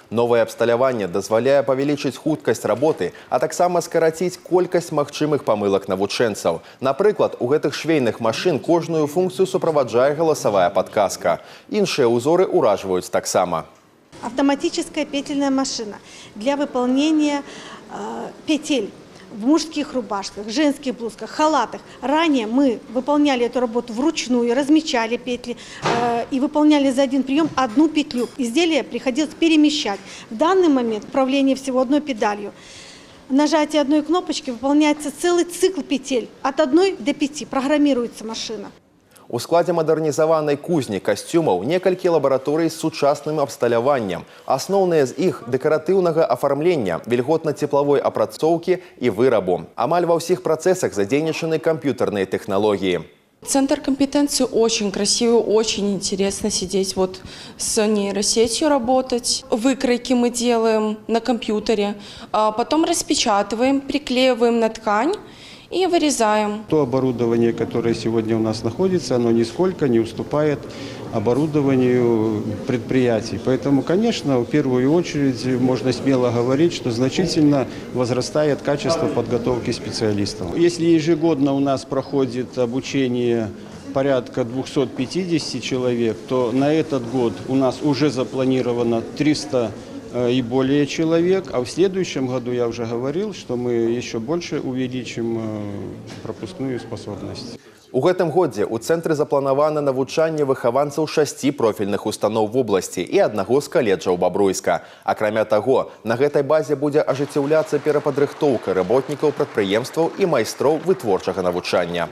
Новае абсталяванне дазваляе павялічыць хуткасць работы, а таксама скараціць колькасць магчымых памылак навучэнцаў. Напрыклад, у гэтых швейных машын кожную функцыю суправаджае галасавая падказка. Іншыя ўзоры ўражваюць таксама. Автоматическая петельная машина для выполнения петель в мужских рубашках, женских блузках, халатах. Ранее мы выполняли эту работу вручную, размечали петли и выполняли за один прием одну петлю. Изделие приходилось перемещать. В данный момент управление всего одной педалью. Нажатие одной кнопочки выполняется целый цикл петель. От 1 до 5 программируется машина. У складзе мадэрнізаванай кузні касцюмаў некалькі лабараторый з сучасным абсталяваннем. Асноўныя з іх дэкаратыўнага афармлення, вільготна-цеплавой апрацоўкі і вырабу. Амаль ва ўсіх працэсах задзейнічаны камп'ютарныя тэхналогіі. Центр компетенции очень красивый, очень интересно сидеть вот с нейросетью работать. Выкройки мы делаем на компьютере, потом распечатываем, приклеиваем на ткань и вырезаем. То оборудование, которое сегодня у нас находится, оно нисколько не уступает оборудованию предприятий. Поэтому, конечно, в первую очередь можно смело говорить, что значительно возрастает качество подготовки специалистов. Если ежегодно у нас проходит обучение порядка 250 человек, то на этот год у нас уже запланировано 300 и более человек, а в следующем году я уже говорил, что мы еще больше увеличим пропускную способность. У гэтым годзе ў цэнтры запланавана навучанне выхаванцаў 6 профільных устаноў вобласці і аднаго з каледжаў Бабруйска. Акрамя таго, на гэтай базе будзе ажыццяўляцца перападрыхтоўка работнікаў прадпрыемстваў і майстроў вытворчага навучання.